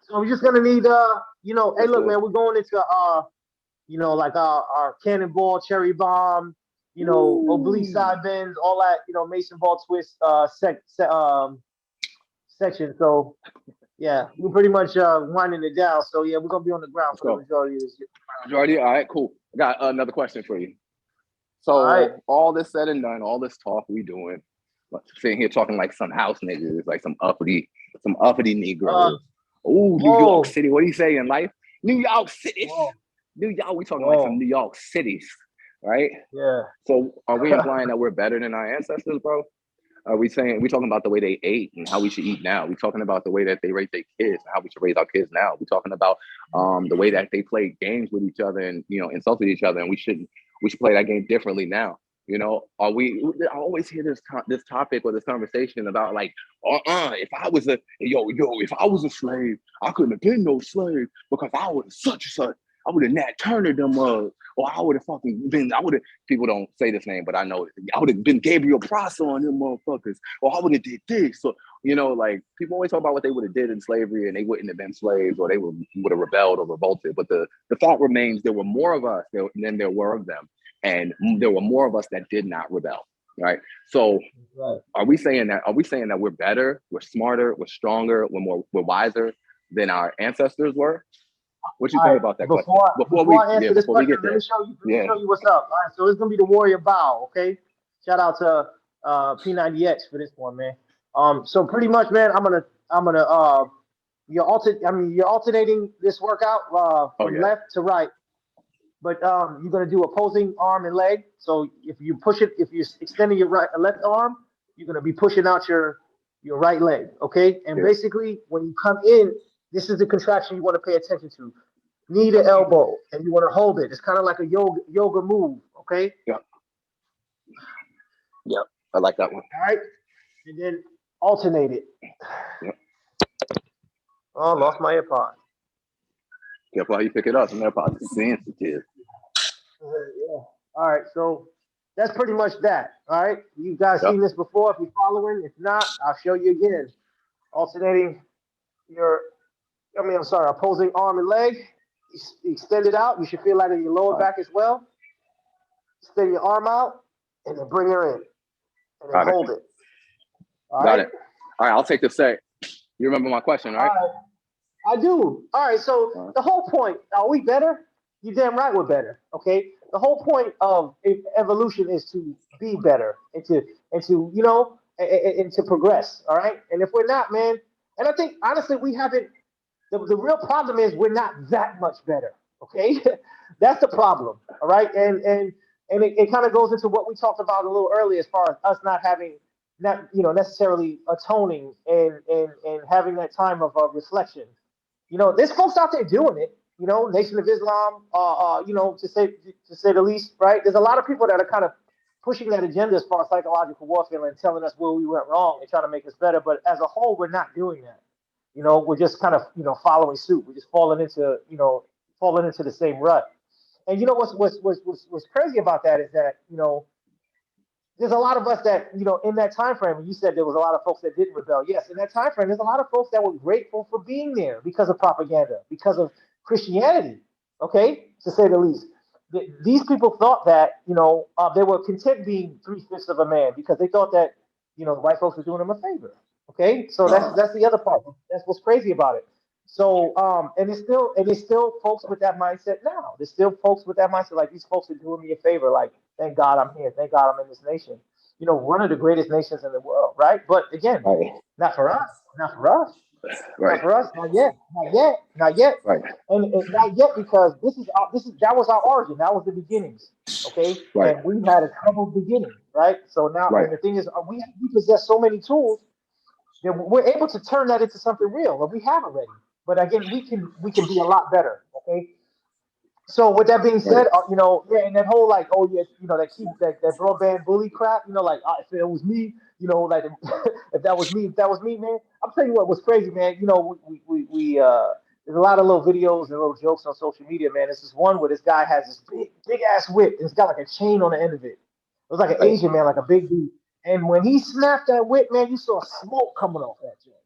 So we're just gonna need hey Let's look do it. man, we're going into like our cannonball, cherry bomb, oblique Ooh. side bends, all that, mason ball twist section. So yeah, we're pretty much winding it down. So yeah, we're gonna be on the ground Let's for the go. majority of this year. Majority. All right, cool. I got another question for you. All right. So all this said and done, all this talk we doing, like, sitting here talking like some house niggas, like some uppity Uh Negroes. Oh, New York whoa, City. What do you say in life? New York cities. whoa, New York. We talking like some whoa. New York cities, right? Yeah. So are we implying that we're better than our ancestors, bro? Are we saying we talking about the way they ate and how we should eat now? We talking about the way that they raise their kids and how we should raise our kids now? We talking about the way that they play games with each other and insulted each other, and we should play that game differently now. Are we? I always hear this topic or this conversation about like, if I was if I was a slave, I couldn't have been no slave because I would have such and such. I would have Nat Turner them or I would have fucking been. I would have. People don't say this name, but I know it. I would have been Gabriel Prosser on them motherfuckers, or I would have did this. So like people always talk about what they would have did in slavery, and they wouldn't have been slaves, or they would have rebelled or revolted. But the fact remains, there were more of us than there were of them, and there were more of us that did not rebel. Right. So Right. are we saying that we're better, we're smarter, we're stronger, we're wiser than our ancestors were? What you All think right. about that question? Before Before before we I yeah, answer this before we question, get let me there. show you. Let me Yeah. show you what's up. All right. So it's gonna be the Warrior Bow. Okay. Shout out to P90X for this one, man. So pretty much, man, I'm gonna you're alternating this workout Oh from yeah. left to right, but you're gonna do opposing arm and leg. So if you're extending your left arm, you're gonna be pushing out your right leg. Okay. And Yeah. basically, when you come in, this is the contraction you want to pay attention to. Knee to elbow, and you want to hold it. It's kind of like a yoga move. Okay. Yeah. Yeah. I like that one. All right. And then alternate it. Yeah. Oh, I lost my AirPod. Careful how you pick it up. Some AirPods are sensitive. Yeah. All right. So that's pretty much that. All right. You guys Yep. seen this before? If you're following, if not, I'll show you again. Alternating your, I'm sorry, opposing arm and leg. Extend it out. You should feel that in your lower All right. back as well. Extend your arm out, and then bring her in, and then Got it. hold it. All Got right. it. All right. I'll take the set. You remember my question, All right? right. I do. All right. So All right. the whole point, are we better? You damn right we're better. Okay. The whole point of evolution is to be better and to and to progress. All right. And if we're not, man, and I think honestly we haven't. The real problem is we're not that much better. Okay. That's the problem. All right. And it kind of goes into what we talked about a little earlier as far as us not having not necessarily atoning and having that time of reflection. There's folks out there doing it. Nation of Islam, to say the least, right? There's a lot of people that are kind of pushing that agenda as far as psychological warfare and telling us where we went wrong and trying to make us better. But as a whole, we're not doing that. We're just kind of following suit. We're just falling into the same rut. And what's crazy about that is that there's a lot of us that in that time frame. And you said there was a lot of folks that didn't rebel. Yes, in that time frame, there's a lot of folks that were grateful for being there because of propaganda, because of Christianity. Okay, to say the least. These people thought that they were content being 3/5 of a man because they thought that the white folks were doing them a favor. Okay, so that's the other part. That's what's crazy about it. So and there's still folks with that mindset now. There's still folks with that mindset like these folks are doing me a favor. Like thank God I'm here. Thank God I'm in this nation. One of the greatest nations in the world, right? But again, Right. not for us. Not for us. Not Right. for us. Not yet. Not yet. Not yet. Right. And not yet because that was our origin. That was the beginnings. Okay, Right. and we had a troubled beginning, right? So now, Right. and the thing is, we possess so many tools that we're able to turn that into something real, and we have already. But again, we can be a lot better. Okay, so with that being Right. said, yeah, and that whole like, oh yeah, that broadband bully crap, like if it was me, like if that was me, man, I'm telling you what was crazy, man. There's a lot of little videos and little jokes on social media, man. There's this one where this guy has this big ass whip, and it's got like a chain on the end of it. It was like an Right. Asian man, like a big dude. And when he snapped that whip, man, you saw smoke coming off that joint.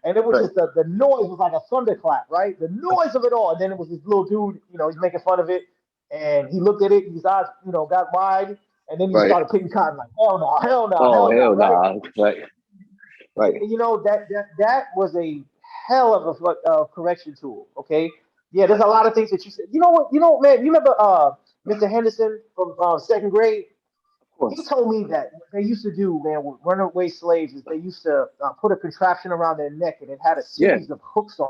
And it was Right. just the noise was like a thunderclap, right? The noise of it all. And then it was this little dude, he's making fun of it. And he looked at it, his eyes, got wide. And then he Right. started picking cotton like, hell no, hell no, Oh hell no, hell right? nah. Right. Right. That was a hell of a correction tool. Okay, yeah, there's a lot of things that you said. You know what? Man. You remember Mr. Henderson from second grade? Of He course. told me that what they used to do, man, with runaway slaves is they used to put a contraption around their neck and it had a Yeah. series of hooks on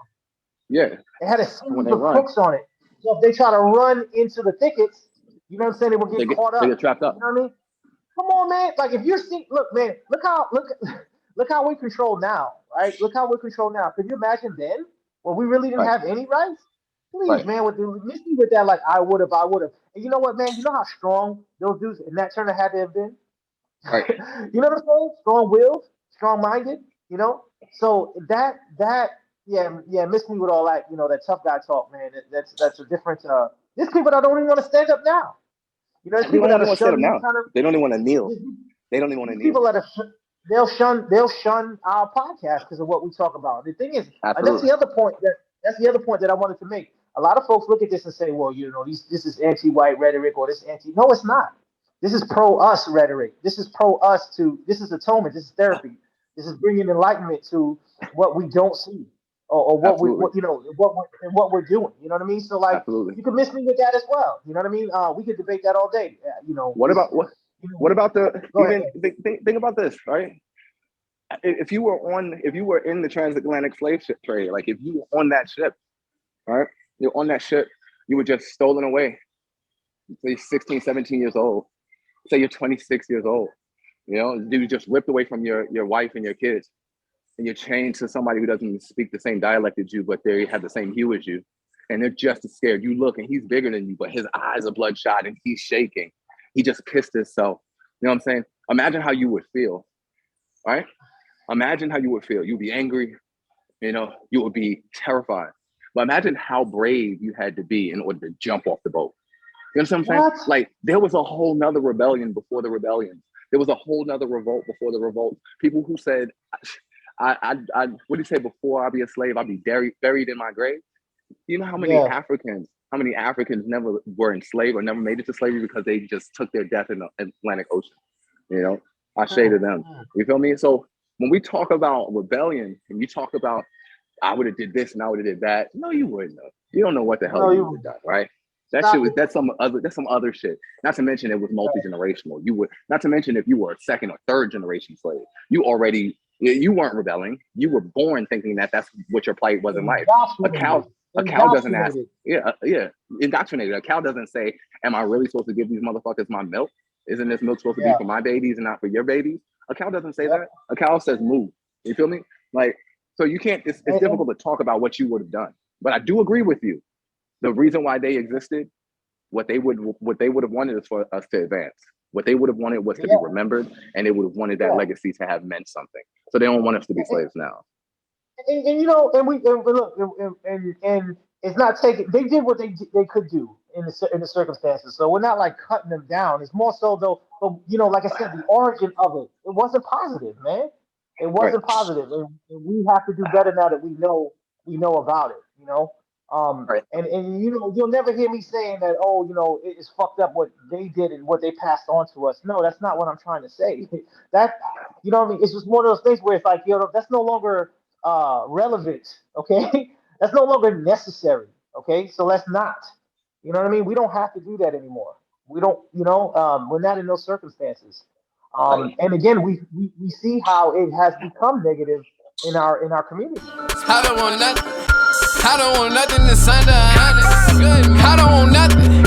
Yeah. it. It had a When series they of run, hooks on it. So if they try to run into the thickets, you know what I'm saying, they will get caught they get up. trapped You up. know what I mean? Come on, man. Like if you're seeing, look, man, look how we control now, right? Look how we control now. Could you imagine then when we really didn't Right. have any rights? Please, Right. man, miss me with that, like I would have, I would have. And you know what, man? You know how strong those dudes in that Turner had to have been. Right. You know what I'm saying? Strong-willed, strong-minded. You know. So yeah, miss me with all that. That tough guy talk, man. That's a different. There's people that don't even want to stand up now. There's They people don't that even are want to stand up shun these now. kind of They don't even want to kneel. these, They don't even want to these kneel. people that are they'll shun our podcast because of what we talk about. The thing is, and Absolutely. that's the other point that I wanted to make. A lot of folks look at this and say, well, this is anti-white rhetoric or this anti. No, it's not. This is pro-us rhetoric. This is pro-us to. This is atonement. This is therapy. This is bringing enlightenment to what we don't see or what we Absolutely. what we're doing. You know what I mean? So like, Absolutely. you can miss me with that as well. You know what I mean? We could debate that all day. What This, about what? What about the go ahead. even think about this, right? If you were in the transatlantic slave ship trade, like if you were on that ship, right? You're on that ship, you were just stolen away. Say 16, 17 years old. Say you're 26 years old. You just ripped away from your wife and your kids, and you're chained to somebody who doesn't even speak the same dialect as you, but they have the same hue as you, and they're just as scared. You look, and he's bigger than you, but his eyes are bloodshot, and he's shaking. He just pissed himself. You know what I'm saying? Imagine how you would feel, right? Imagine how you would feel. You'd be angry, you would be terrified. But imagine how brave you had to be in order to jump off the boat. You understand what I'm saying? What? Like there was a whole nother rebellion before the rebellion. There was a whole nother revolt before the revolt. People who said, what do you say, before I be a slave, I'll be buried in my grave. You know how many Yeah. Africans never were enslaved or never made it to slavery because they just took their death in the Atlantic Ocean. I say to them, you feel me? So when we talk about rebellion and you talk about, I would have did this and I would have did that. No, you wouldn't have. You don't know what the hell No, you would have done, right? stop it. That's some other shit. Not to mention it was multi-generational. Not to mention if you were a second or third generation slave, you weren't rebelling. You were born thinking that that's what your plight was in life. A cow doesn't ask. Yeah, indoctrinated. A cow doesn't say, "Am I really supposed to give these motherfuckers my milk? Isn't this milk supposed to be for my babies and not for your babies?" A cow doesn't say that. A cow says, "Move." You feel me? Like, so you can't. It's difficult to talk about what you would have done. But I do agree with you. The reason why they existed, what they would have wanted is for us to advance. What they would have wanted was to be remembered, and they would have wanted that legacy to have meant something. So they don't want us to be slaves now. And it's not taking. They did what they could do in the circumstances. So we're not like cutting them down. It's more so though. But like I said, the origin of it wasn't positive, man. It wasn't positive, and we have to do better now that we know about it. And you'll never hear me saying that. Oh, it's fucked up what they did and what they passed on to us. No, that's not what I'm trying to say. That what I mean. It's just one of those things where it's like that's no longer relevant. Okay, that's no longer necessary. Okay, so let's not. You know what I mean? We don't have to do that anymore. We don't. We're not in those circumstances. And again, we see how it has become negative in our community. I don't want nothing. I don't want nothing that's under 100. I don't want nothing.